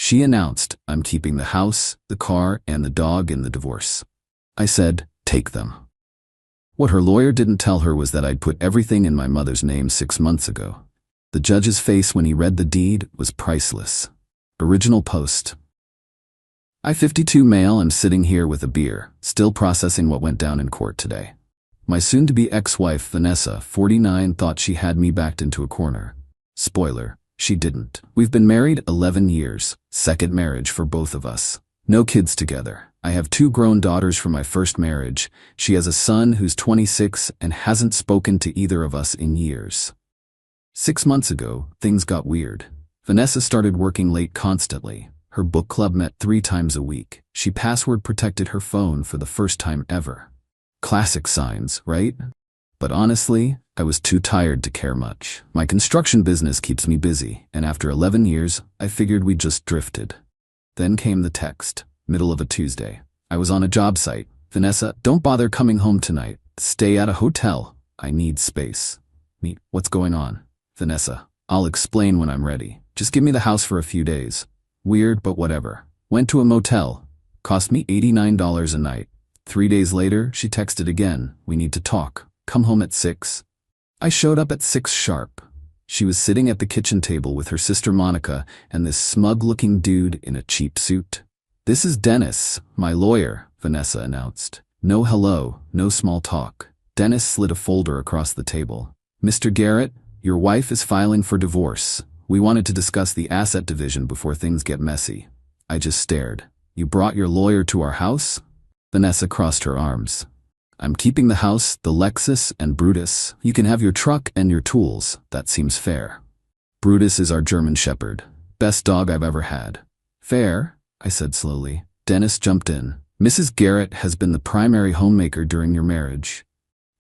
She announced, "I'm keeping the house, the car, and the dog in the divorce." I said, "Take them." What her lawyer didn't tell her was that I'd put everything in my mother's name 6 months ago. The judge's face when he read the deed was priceless. Original post. I, 52 male, am sitting here with a beer, still processing what went down in court today. My soon-to-be ex-wife, Vanessa, 49, thought she had me backed into a corner. Spoiler, she didn't. We've been married 11 years, second marriage for both of us. No kids together. I have 2 grown daughters from my first marriage. She has a son who's 26 and hasn't spoken to either of us in years. 6 months ago, things got weird. Vanessa started working late constantly. Her book club met 3 times a week. She password protected her phone for the first time ever. Classic signs, right? But honestly, I was too tired to care much. My construction business keeps me busy, and after 11 years, I figured we just drifted. Then came the text, middle of a Tuesday. I was on a job site. "Vanessa, don't bother coming home tonight. Stay at a hotel. I need space." Me, "What's going on?" Vanessa, "I'll explain when I'm ready. Just give me the house for a few days." Weird, but whatever. Went to a motel. Cost me $89 a night. 3 days later, she texted again. "We need to talk. Come home at 6. I showed up at 6 sharp. She was sitting at the kitchen table with her sister Monica and this smug-looking dude in a cheap suit. "This is Dennis, my lawyer," Vanessa announced. No hello, no small talk. Dennis slid a folder across the table. "Mr. Garrett, your wife is filing for divorce. We wanted to discuss the asset division before things get messy." I just stared. "You brought your lawyer to our house?" Vanessa crossed her arms. "I'm keeping the house, the Lexus, and Brutus. You can have your truck and your tools. That seems fair." Brutus is our German Shepherd. Best dog I've ever had. "Fair," I said slowly. Dennis jumped in. "Mrs. Garrett has been the primary homemaker during your marriage."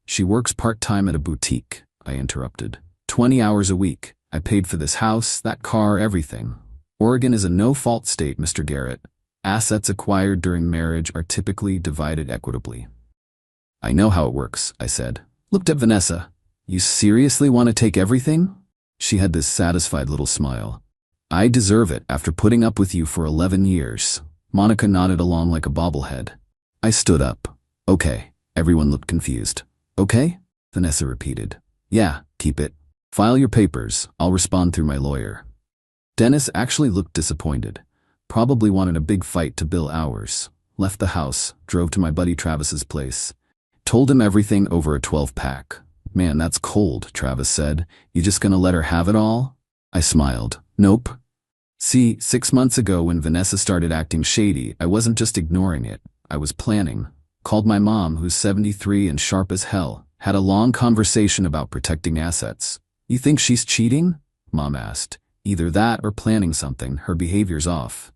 "She works part-time at a boutique," I interrupted. 20 hours a week. I paid for this house, that car, everything. Oregon is a no-fault state, Mr. Garrett. Assets acquired during marriage are typically divided equitably. "I know how it works," I said. Looked at Vanessa. "You seriously want to take everything?" She had this satisfied little smile. "I deserve it after putting up with you for 11 years. Monica nodded along like a bobblehead. I stood up. "Okay." Everyone looked confused. "Okay?" Vanessa repeated. "Yeah, keep it. File your papers. I'll respond through my lawyer." Dennis actually looked disappointed. Probably wanted a big fight to bill hours. Left the house, drove to my buddy Travis's place. Told him everything over a 12-pack. "Man, that's cold," Travis said. "You just gonna let her have it all?" I smiled. "Nope." See, 6 months ago when Vanessa started acting shady, I wasn't just ignoring it. I was planning. Called my mom, who's 73 and sharp as hell. Had a long conversation about protecting assets. "You think she's cheating?" Mom asked. "Either that or planning something. Her behavior's off."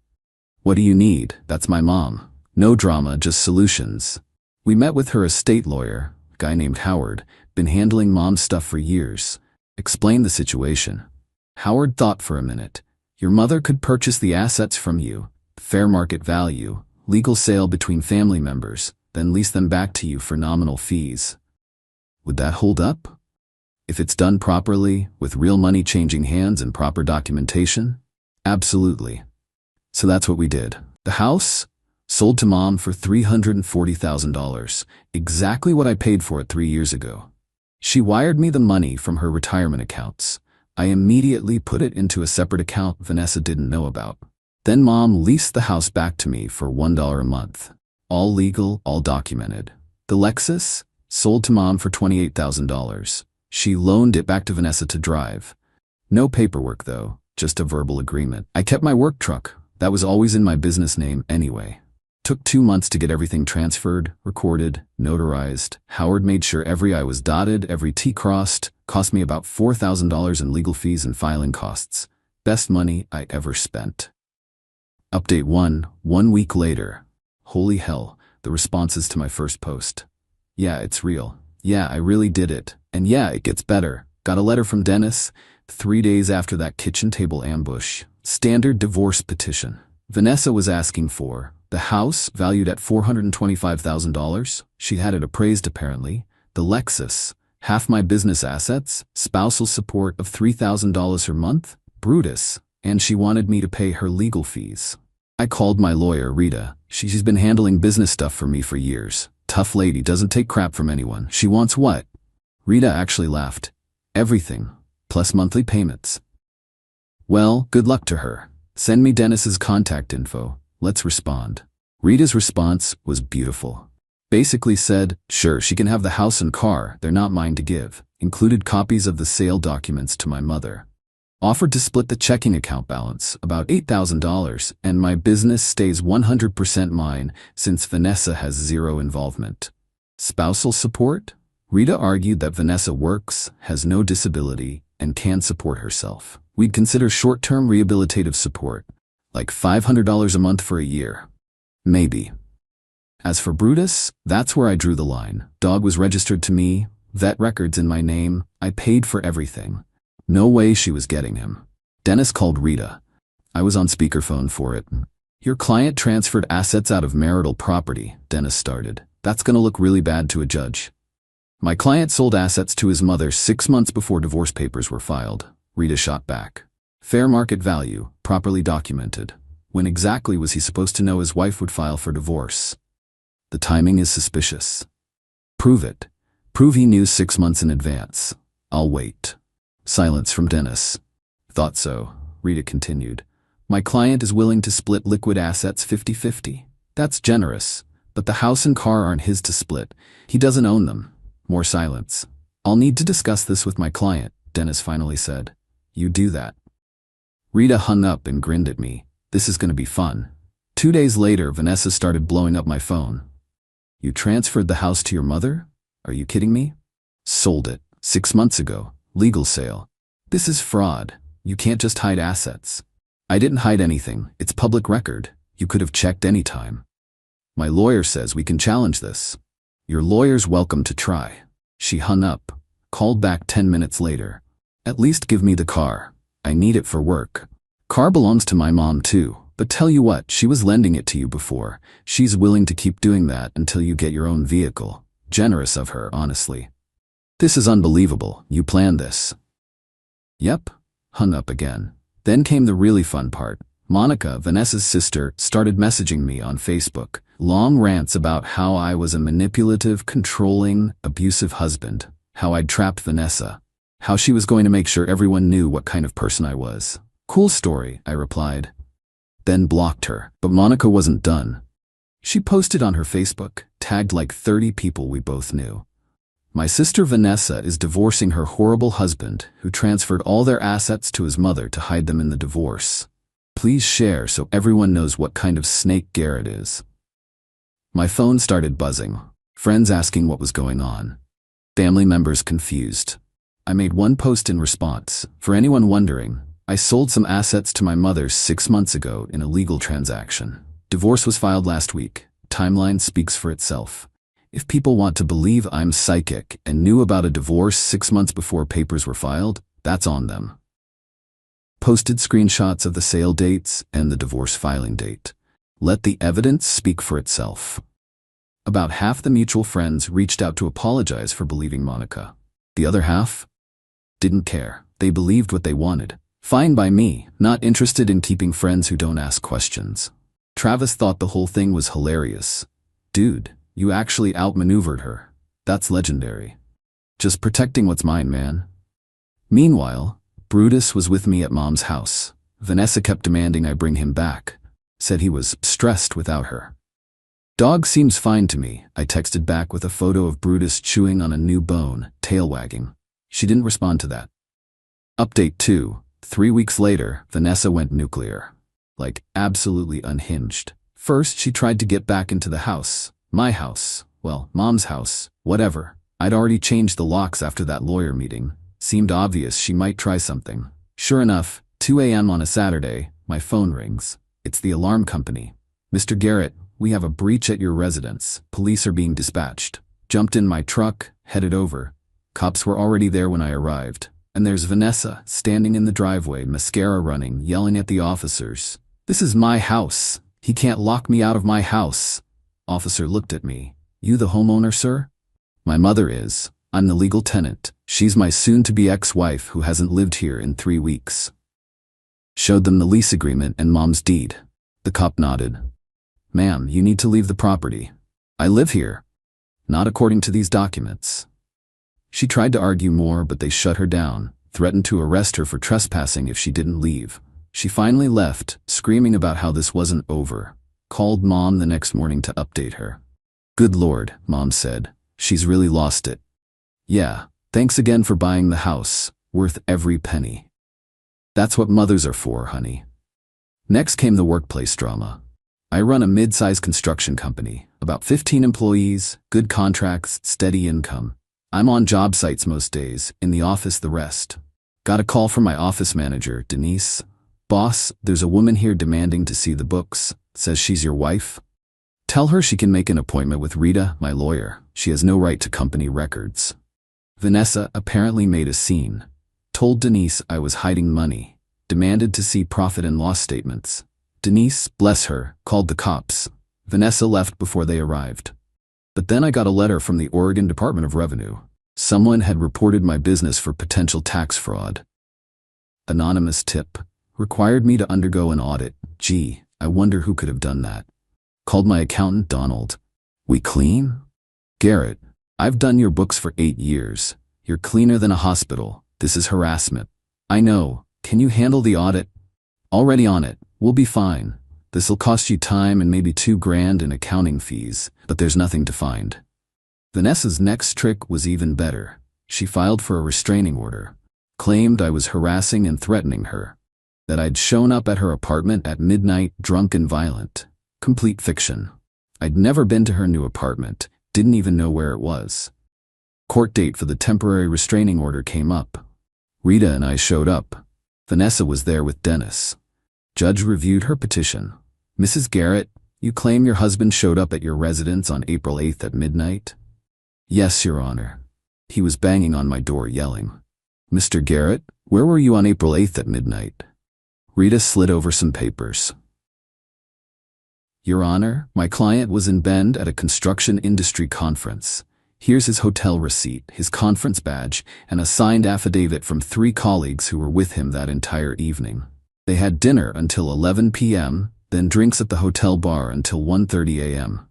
"What do you need?" That's my mom. No drama, just solutions. We met with her estate lawyer, a guy named Howard, been handling mom's stuff for years. Explained the situation. Howard thought for a minute. "Your mother could purchase the assets from you, fair market value, legal sale between family members, then lease them back to you for nominal fees." Would that hold up? If it's done properly, with real money changing hands and proper documentation? Absolutely. So that's what we did. The house? Sold to mom for $340,000, exactly what I paid for it 3 years ago. She wired me the money from her retirement accounts. I immediately put it into a separate account Vanessa didn't know about. Then mom leased the house back to me for $1 a month. All legal, all documented. The Lexus? Sold to mom for $28,000. She loaned it back to Vanessa to drive. No paperwork though, just a verbal agreement. I kept my work truck. That was always in my business name anyway. Took 2 months to get everything transferred, recorded, notarized. Howard made sure every I was dotted, every T crossed. Cost me about $4,000 in legal fees and filing costs. Best money I ever spent. Update 1 week later. Holy hell, the responses to my first post. Yeah, it's real. Yeah, I really did it. And yeah, it gets better. Got a letter from Dennis 3 days after that kitchen table ambush. Standard divorce petition. Vanessa was asking for the house, valued at $425,000. She had it appraised apparently. The Lexus, half my business assets, spousal support of $3,000 per month. Brutus, And she wanted me to pay her legal fees. I called my lawyer, Rita. She's been handling business stuff for me for years. Tough lady, doesn't take crap from anyone. She wants what? Rita actually laughed. Everything, plus monthly payments. Well, good luck to her. Send me Dennis's contact info. Let's respond. Rita's response was beautiful. Basically said, sure, she can have the house and car, they're not mine to give. Included copies of the sale documents to my mother. Offered to split the checking account balance, about $8,000, and my business stays 100% mine since Vanessa has zero involvement. Spousal support? Rita argued that Vanessa works, has no disability, and can support herself. We'd consider short-term rehabilitative support, like $500 a month for a year. Maybe. As for Brutus, that's where I drew the line. Dog was registered to me, vet records in my name, I paid for everything. No way she was getting him. Dennis called Rita. I was on speakerphone for it. Your client transferred assets out of marital property, Dennis started. That's gonna look really bad to a judge. My client sold assets to his mother 6 months before divorce papers were filed. Rita shot back. Fair market value, properly documented. When exactly was he supposed to know his wife would file for divorce? The timing is suspicious. Prove it. Prove he knew 6 months in advance. I'll wait. Silence from Dennis. Thought so, Rita continued. My client is willing to split liquid assets 50-50. That's generous, but the house and car aren't his to split. He doesn't own them. More silence. I'll need to discuss this with my client, Dennis finally said. You do that. Rita hung up and grinned at me. This is gonna be fun. 2 days later, Vanessa started blowing up my phone. You transferred the house to your mother? Are you kidding me? Sold it 6 months ago. Legal sale. This is fraud. You can't just hide assets. I didn't hide anything. It's public record. You could have checked any time. My lawyer says we can challenge this. Your lawyer's welcome to try. She hung up, called back 10 minutes later. At least give me the car. I need it for work. Car belongs to my mom too, but tell you what, she was lending it to you before. She's willing to keep doing that until you get your own vehicle. Generous of her, honestly. This is unbelievable. You planned this. Yep. Hung up again. Then came the really fun part. Monica, Vanessa's sister, started messaging me on Facebook. Long rants about how I was a manipulative, controlling, abusive husband. How I'd trapped Vanessa. How she was going to make sure everyone knew what kind of person I was. Cool story, I replied. Then blocked her. But Monica wasn't done. She posted on her Facebook, tagged like 30 people we both knew. My sister Vanessa is divorcing her horrible husband, who transferred all their assets to his mother to hide them in the divorce. Please share so everyone knows what kind of snake Garrett is. My phone started buzzing. Friends asking what was going on. Family members confused. I made one post in response. For anyone wondering, I sold some assets to my mother 6 months ago in a legal transaction. Divorce was filed last week. Timeline speaks for itself. If people want to believe I'm psychic and knew about a divorce 6 months before papers were filed, that's on them. Posted screenshots of the sale dates and the divorce filing date. Let the evidence speak for itself. About half the mutual friends reached out to apologize for believing Monica. The other half didn't care. They believed what they wanted. Fine by me, not interested in keeping friends who don't ask questions. Travis thought the whole thing was hilarious. Dude, you actually outmaneuvered her. That's legendary. Just protecting what's mine, man. Meanwhile, Brutus was with me at Mom's house. Vanessa kept demanding I bring him back. Said he was stressed without her. Dog seems fine to me, I texted back with a photo of Brutus chewing on a new bone, tail wagging. She didn't respond to that. Update 2. 3 weeks later, Vanessa went nuclear. Like, absolutely unhinged. First, she tried to get back into the house. My house. Well, Mom's house. Whatever. I'd already changed the locks after that lawyer meeting. Seemed obvious she might try something. Sure enough, 2 a.m. on a Saturday, my phone rings. It's the alarm company. Mr. Garrett, we have a breach at your residence. Police are being dispatched. Jumped in my truck, headed over. Cops were already there when I arrived. And there's Vanessa, standing in the driveway, mascara running, yelling at the officers. This is my house. He can't lock me out of my house. Officer looked at me. You the homeowner, sir? My mother is. I'm the legal tenant. She's my soon-to-be ex-wife who hasn't lived here in 3 weeks. Showed them the lease agreement and Mom's deed. The cop nodded. Ma'am, you need to leave the property. I live here. Not according to these documents. She tried to argue more, but they shut her down, threatened to arrest her for trespassing if she didn't leave. She finally left, screaming about how this wasn't over. Called Mom the next morning to update her. Good Lord, Mom said. She's really lost it. Yeah, thanks again for buying the house. Worth every penny. That's what mothers are for, honey. Next came the workplace drama. I run a mid-sized construction company, about 15 employees, good contracts, steady income. I'm on job sites most days, in the office the rest. Got a call from my office manager, Denise. Boss, there's a woman here demanding to see the books. Says she's your wife. Tell her she can make an appointment with Rita, my lawyer. She has no right to company records. Vanessa apparently made a scene. Told Denise I was hiding money. Demanded to see profit and loss statements. Denise, bless her, called the cops. Vanessa left before they arrived. But then I got a letter from the Oregon Department of Revenue. Someone had reported my business for potential tax fraud. Anonymous tip. Required me to undergo an audit. Gee, I wonder who could have done that. Called my accountant, Donald. We clean? Garrett, I've done your books for 8 years. You're cleaner than a hospital. This is harassment. I know. Can you handle the audit? Already on it. We'll be fine. This'll cost you time and maybe $2,000 in accounting fees, but there's nothing to find. Vanessa's next trick was even better. She filed for a restraining order. Claimed I was harassing and threatening her. That I'd shown up at her apartment at midnight, drunk and violent. Complete fiction. I'd never been to her new apartment, didn't even know where it was. Court date for the temporary restraining order came up. Rita and I showed up. Vanessa was there with Dennis. Judge reviewed her petition. Mrs. Garrett, you claim your husband showed up at your residence on April 8th at midnight? Yes, Your Honor. He was banging on my door yelling. Mr. Garrett, where were you on April 8th at midnight? Rita slid over some papers. Your Honor, my client was in Bend at a construction industry conference. Here's his hotel receipt, his conference badge, and a signed affidavit from 3 colleagues who were with him that entire evening. They had dinner until 11 p.m., then drinks at the hotel bar until 1:30 a.m.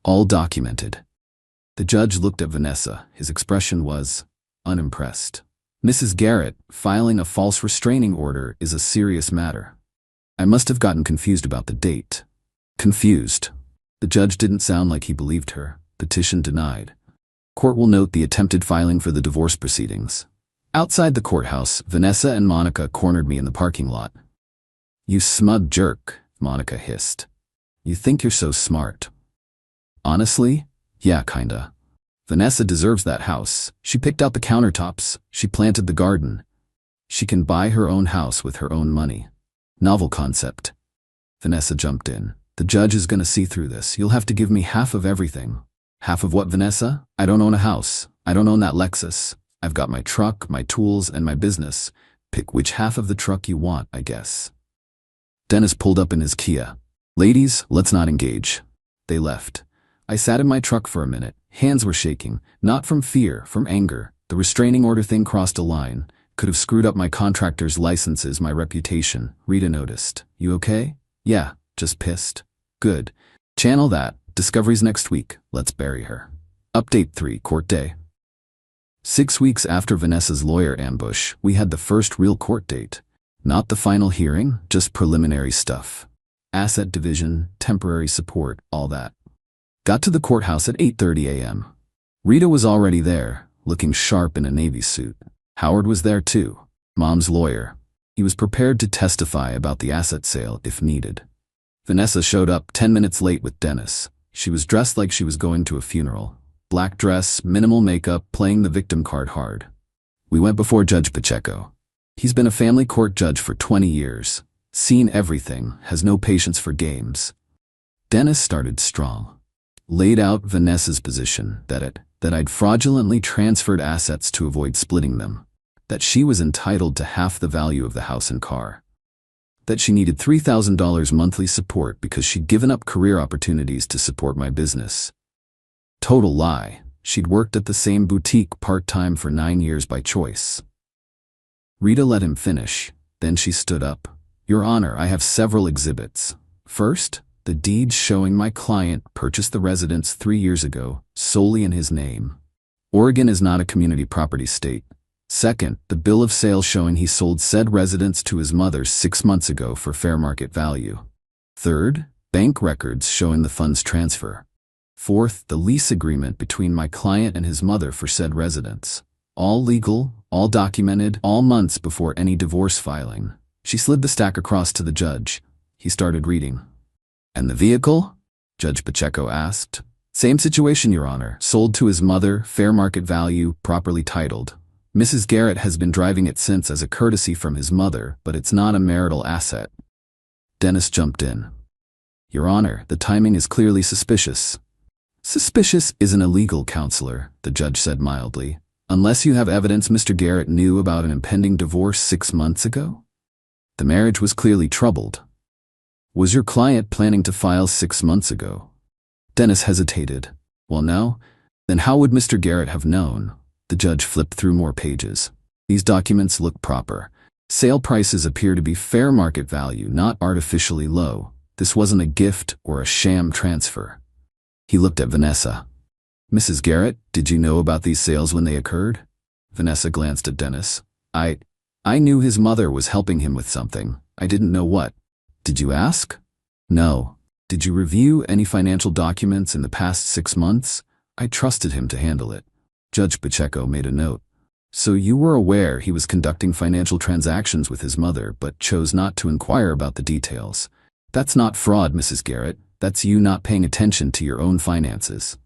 All documented. The judge looked at Vanessa. His expression was unimpressed. Mrs. Garrett, filing a false restraining order is a serious matter. I must have gotten confused about the date. Confused. The judge didn't sound like he believed her. Petition denied. Court will note the attempted filing for the divorce proceedings. Outside the courthouse, Vanessa and Monica cornered me in the parking lot. You smug jerk, Monica hissed. You think you're so smart. Honestly? Yeah, kinda. Vanessa deserves that house. She picked out the countertops. She planted the garden. She can buy her own house with her own money. Novel concept. Vanessa jumped in. The judge is gonna see through this. You'll have to give me half of everything. Half of what, Vanessa? I don't own a house. I don't own that Lexus. I've got my truck, my tools, and my business. Pick which half of the truck you want, I guess. Dennis pulled up in his Kia. Ladies, let's not engage. They left. I sat in my truck for a minute. Hands were shaking, not from fear, from anger. The restraining order thing crossed a line. Could have screwed up my contractor's licenses, my reputation. Rita noticed. You okay? Yeah, just pissed. Good. Channel that. Discoveries next week. Let's bury her. Update 3, court day. 6 weeks after Vanessa's lawyer ambush, we had the first real court date. Not the final hearing, just preliminary stuff. Asset division, temporary support, all that. Got to the courthouse at 8:30 a.m. Rita was already there, looking sharp in a Navy suit. Howard was there too, Mom's lawyer. He was prepared to testify about the asset sale if needed. Vanessa showed up 10 minutes late with Dennis. She was dressed like she was going to a funeral. Black dress, minimal makeup, playing the victim card hard. We went before Judge Pacheco. He's been a family court judge for 20 years. Seen everything, has no patience for games. Dennis started strong. Laid out Vanessa's position that I'd fraudulently transferred assets to avoid splitting them. That she was entitled to half the value of the house and car. That she needed $3,000 monthly support because she'd given up career opportunities to support my business. Total lie. She'd worked at the same boutique part-time for 9 years by choice. Rita let him finish. Then she stood up. Your Honor, I have several exhibits. First, the deed showing my client purchased the residence 3 years ago, solely in his name. Oregon is not a community property state. Second, the bill of sale showing he sold said residence to his mother 6 months ago for fair market value. Third, bank records showing the funds transfer. Fourth, the lease agreement between my client and his mother for said residence. All legal, all documented, all months before any divorce filing. She slid the stack across to the judge. He started reading. And the vehicle? Judge Pacheco asked. Same situation, Your Honor. Sold to his mother, fair market value, properly titled. Mrs. Garrett has been driving it since as a courtesy from his mother, but it's not a marital asset. Dennis jumped in. Your Honor, the timing is clearly suspicious. Suspicious isn't illegal, counselor, the judge said mildly. Unless you have evidence Mr. Garrett knew about an impending divorce 6 months ago? The marriage was clearly troubled. Was your client planning to file 6 months ago? Dennis hesitated. Well, no. Then how would Mr. Garrett have known? The judge flipped through more pages. These documents look proper. Sale prices appear to be fair market value, not artificially low. This wasn't a gift or a sham transfer. He looked at Vanessa. Mrs. Garrett, did you know about these sales when they occurred? Vanessa glanced at Dennis. I knew his mother was helping him with something. I didn't know what. Did you ask? No. Did you review any financial documents in the past 6 months? I trusted him to handle it. Judge Pacheco made a note. So you were aware he was conducting financial transactions with his mother, but chose not to inquire about the details. That's not fraud, Mrs. Garrett. That's you not paying attention to your own finances.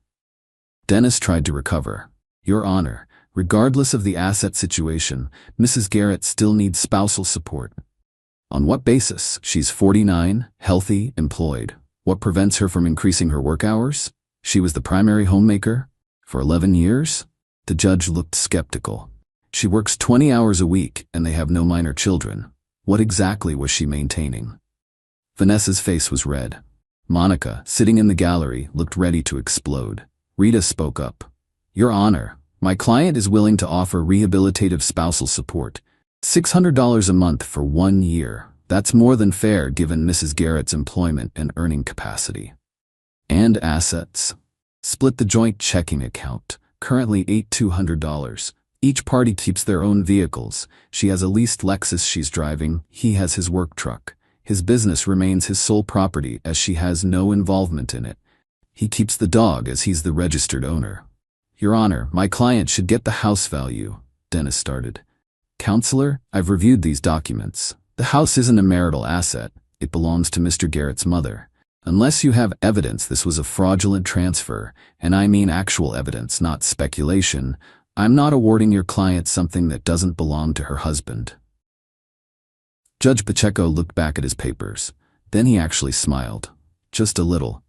Dennis tried to recover. Your Honor, regardless of the asset situation, Mrs. Garrett still needs spousal support. On what basis? She's 49, healthy, employed. What prevents her from increasing her work hours? She was the primary homemaker? For 11 years? The judge looked skeptical. She works 20 hours a week and they have no minor children. What exactly was she maintaining? Vanessa's face was red. Monica, sitting in the gallery, looked ready to explode. Rita spoke up. Your Honor, my client is willing to offer rehabilitative spousal support. $600 a month for 1 year. That's more than fair given Mrs. Garrett's employment and earning capacity. And assets. Split the joint checking account. Currently $8,200. Each party keeps their own vehicles. She has a leased Lexus she's driving. He has his work truck. His business remains his sole property as she has no involvement in it. He keeps the dog as he's the registered owner. Your Honor, my client should get the house value, Dennis started. Counselor, I've reviewed these documents. The house isn't a marital asset. It belongs to Mr. Garrett's mother. Unless you have evidence this was a fraudulent transfer, and I mean actual evidence, not speculation, I'm not awarding your client something that doesn't belong to her husband. Judge Pacheco looked back at his papers. Then he actually smiled. Just a little.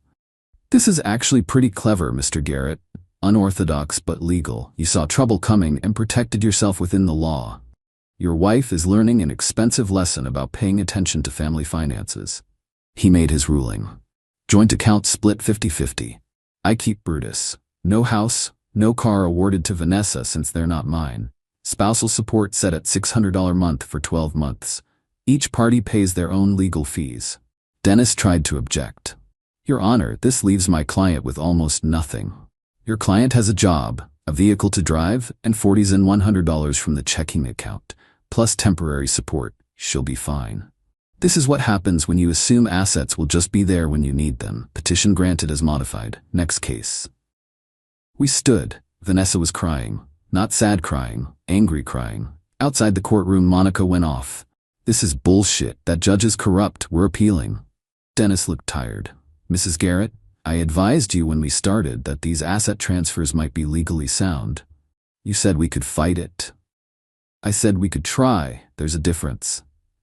This is actually pretty clever, Mr. Garrett. Unorthodox but legal. You saw trouble coming and protected yourself within the law. Your wife is learning an expensive lesson about paying attention to family finances. He made his ruling. Joint account split 50-50. I keep Brutus. No house, no car awarded to Vanessa since they're not mine. Spousal support set at $600 a month for 12 months. Each party pays their own legal fees. Dennis tried to object. Your Honor, this leaves my client with almost nothing. Your client has a job, a vehicle to drive, and $40s and $100 from the checking account, plus temporary support. She'll be fine. This is what happens when you assume assets will just be there when you need them. Petition granted as modified. Next case. We stood. Vanessa was crying. Not sad crying, angry crying. Outside the courtroom, Monica went off. This is bullshit. That judge is corrupt. We're appealing. Dennis looked tired. Mrs. Garrett, I advised you when we started that these asset transfers might be legally sound. You said we could fight it. I said we could try. There's a difference.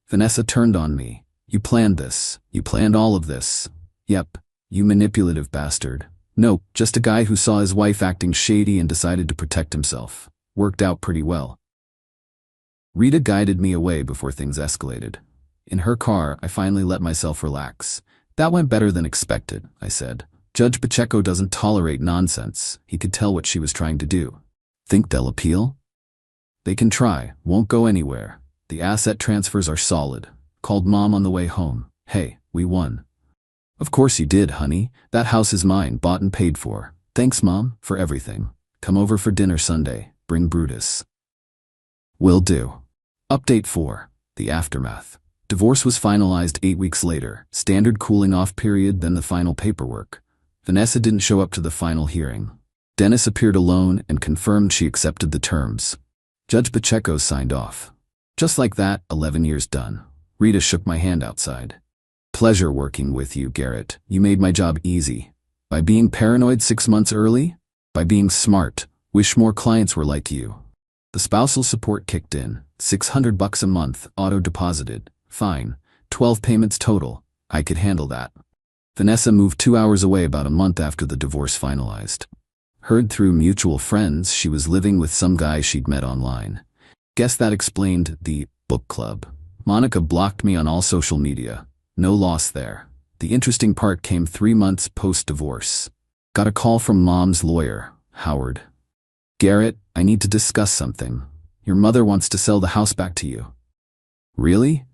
Vanessa turned on me. You planned this. You planned all of this. Yep, you manipulative bastard. Nope, just a guy who saw his wife acting shady and decided to protect himself. Worked out pretty well. Rita guided me away before things escalated. In her car, I finally let myself relax. That went better than expected, I said. Judge Pacheco doesn't tolerate nonsense. He could tell what she was trying to do. Think they'll appeal? They can try, won't go anywhere. The asset transfers are solid. Called Mom on the way home. Hey, we won. Of course you did, honey. That house is mine, bought and paid for. Thanks, Mom, for everything. Come over for dinner Sunday. Bring Brutus. Will do. Update 4. The aftermath. Divorce was finalized 8 weeks later. Standard cooling off period, then the final paperwork. Vanessa didn't show up to the final hearing. Dennis appeared alone and confirmed she accepted the terms. Judge Pacheco signed off. Just like that, 11 years done. Rita shook my hand outside. Pleasure working with you, Garrett. You made my job easy. By being paranoid 6 months early? By being smart. Wish more clients were like you. The spousal support kicked in. $600 a month, auto-deposited. Fine. 12 payments total. I could handle that. Vanessa moved 2 hours away about a month after the divorce finalized. Heard through mutual friends she was living with some guy she'd met online. Guess that explained the book club. Monica blocked me on all social media. No loss there. The interesting part came 3 months post-divorce. Got a call from Mom's lawyer, Howard. Garrett, I need to discuss something. Your mother wants to sell the house back to you. Really?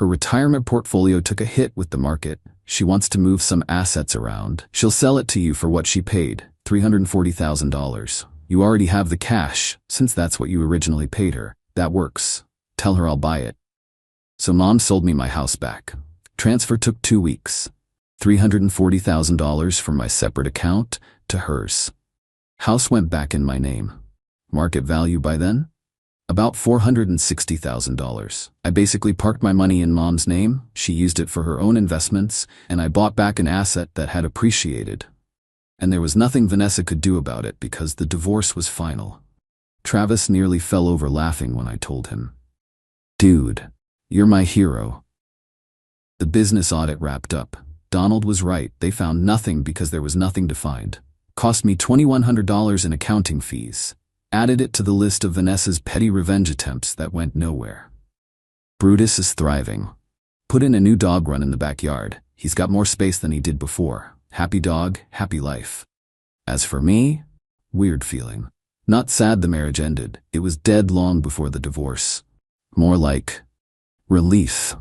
Her retirement portfolio took a hit with the market. She wants to move some assets around. She'll sell it to you for what she paid, $340,000. You already have the cash, since that's what you originally paid her. That works. Tell her I'll buy it. So Mom sold me my house back. Transfer took 2 weeks. $340,000 from my separate account to hers. House went back in my name. Market value by then? About $460,000. I basically parked my money in Mom's name, she used it for her own investments, and I bought back an asset that had appreciated. And there was nothing Vanessa could do about it because the divorce was final. Travis nearly fell over laughing when I told him. Dude, you're my hero. The business audit wrapped up. Donald was right, they found nothing because there was nothing to find. Cost me $2,100 in accounting fees. Added it to the list of Vanessa's petty revenge attempts that went nowhere. Brutus is thriving. Put in a new dog run in the backyard. He's got more space than he did before. Happy dog, happy life. As for me, weird feeling. Not sad the marriage ended. It was dead long before the divorce. More like relief.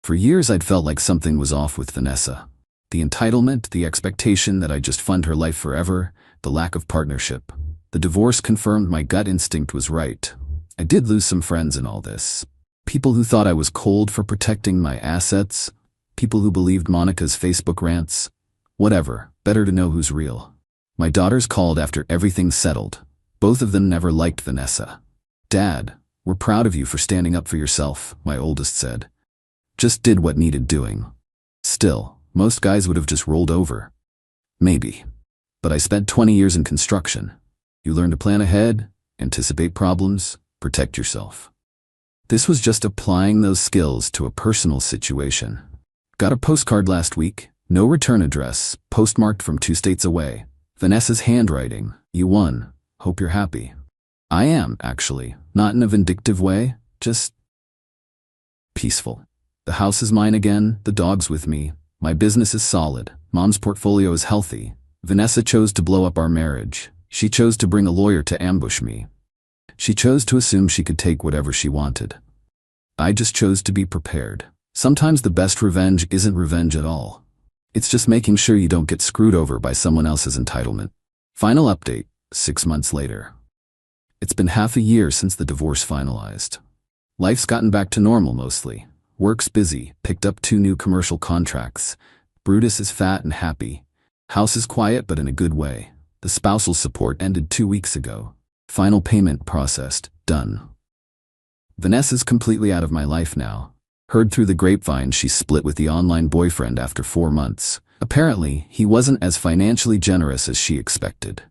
For years I'd felt like something was off with Vanessa. The entitlement, the expectation that I'd just fund her life forever, the lack of partnership. The divorce confirmed my gut instinct was right. I did lose some friends in all this. People who thought I was cold for protecting my assets. People who believed Monica's Facebook rants. Whatever, better to know who's real. My daughters called after everything settled. Both of them never liked Vanessa. Dad, we're proud of you for standing up for yourself, my oldest said. Just did what needed doing. Still, most guys would have just rolled over. Maybe. But I spent 20 years in construction. You learn to plan ahead, anticipate problems, protect yourself. This was just applying those skills to a personal situation. Got a postcard last week, no return address, postmarked from 2 states away. Vanessa's handwriting, you won, hope you're happy. I am, actually, not in a vindictive way, just peaceful. The house is mine again, the dog's with me, my business is solid, Mom's portfolio is healthy. Vanessa chose to blow up our marriage. She chose to bring a lawyer to ambush me. She chose to assume she could take whatever she wanted. I just chose to be prepared. Sometimes the best revenge isn't revenge at all. It's just making sure you don't get screwed over by someone else's entitlement. Final update, 6 months later. It's been half a year since the divorce finalized. Life's gotten back to normal mostly. Work's busy, picked up 2 new commercial contracts. Brutus is fat and happy. House is quiet but in a good way. The spousal support ended 2 weeks ago. Final payment processed, done. Vanessa's completely out of my life now. Heard through the grapevine she split with the online boyfriend after 4 months. Apparently, he wasn't as financially generous as she expected.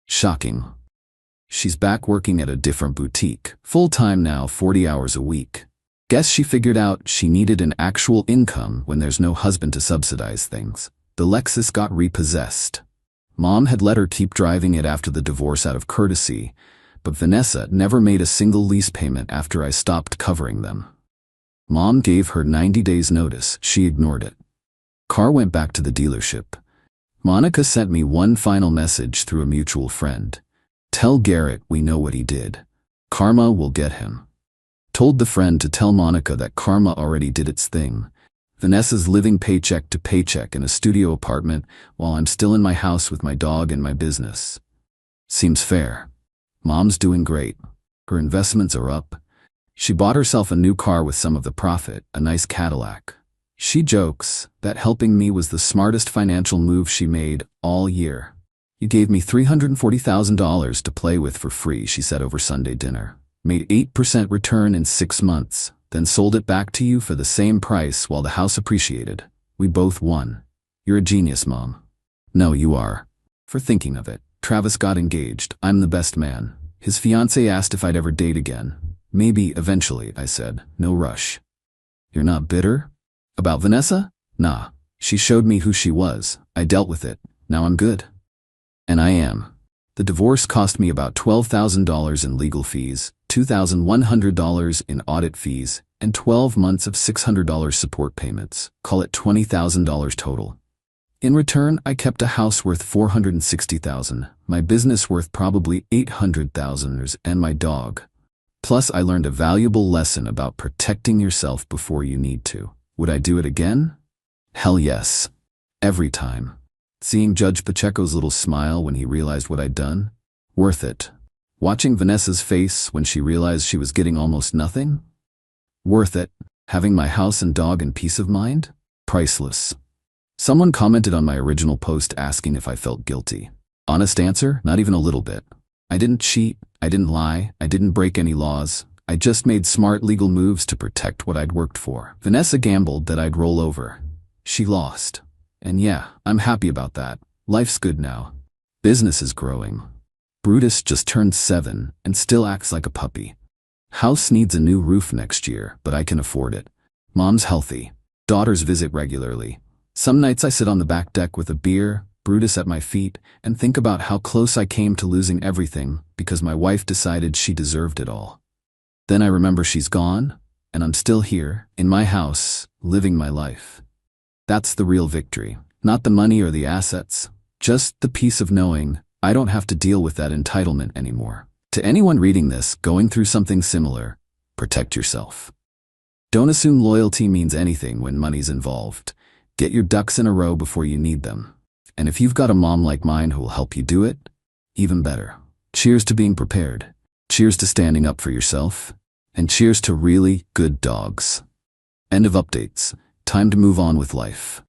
Shocking. She's back working at a different boutique. Full-time now, 40 hours a week. Guess she figured out she needed an actual income when there's no husband to subsidize things. The Lexus got repossessed. Mom had let her keep driving it after the divorce out of courtesy, but Vanessa never made a single lease payment after I stopped covering them. Mom gave her 90 days notice, she ignored it. Car went back to the dealership. Monica sent me one final message through a mutual friend. Tell Garrett we know what he did. Karma will get him. Told the friend to tell Monica that karma already did its thing. Vanessa's living paycheck to paycheck in a studio apartment while I'm still in my house with my dog and my business. Seems fair. Mom's doing great. Her investments are up. She bought herself a new car with some of the profit, a nice Cadillac. She jokes that helping me was the smartest financial move she made all year. You gave me $340,000 to play with for free, she said over Sunday dinner. Made 8% return in 6 months, then sold it back to you for the same price while the house appreciated. We both won. You're a genius, Mom. No, you are. For thinking of it. Travis got engaged. I'm the best man. His fiancée asked if I'd ever date again. Maybe, eventually, I said. No rush. You're not bitter? About Vanessa? Nah. She showed me who she was. I dealt with it. Now I'm good. And I am. The divorce cost me about $12,000 in legal fees, $2,100 in audit fees, and 12 months of $600 support payments. Call it $20,000 total. In return, I kept a house worth $460,000, my business worth probably $800,000, and my dog. Plus, I learned a valuable lesson about protecting yourself before you need to. Would I do it again? Hell yes. Every time. Seeing Judge Pacheco's little smile when he realized what I'd done? Worth it. Watching Vanessa's face when she realized she was getting almost nothing? Worth it. Having my house and dog and peace of mind? Priceless. Someone commented on my original post asking if I felt guilty. Honest answer, not even a little bit. I didn't cheat, I didn't lie, I didn't break any laws. I just made smart legal moves to protect what I'd worked for. Vanessa gambled that I'd roll over. She lost. And yeah, I'm happy about that. Life's good now. Business is growing. Brutus just turned 7 and still acts like a puppy. House needs a new roof next year, but I can afford it. Mom's healthy. Daughters visit regularly. Some nights I sit on the back deck with a beer, Brutus at my feet, and think about how close I came to losing everything because my wife decided she deserved it all. Then I remember she's gone, and I'm still here, in my house, living my life. That's the real victory. Not the money or the assets, just the peace of knowing I don't have to deal with that entitlement anymore. To anyone reading this, going through something similar, protect yourself. Don't assume loyalty means anything when money's involved. Get your ducks in a row before you need them. And if you've got a mom like mine who will help you do it, even better. Cheers to being prepared. Cheers to standing up for yourself. And cheers to really good dogs. End of updates. Time to move on with life.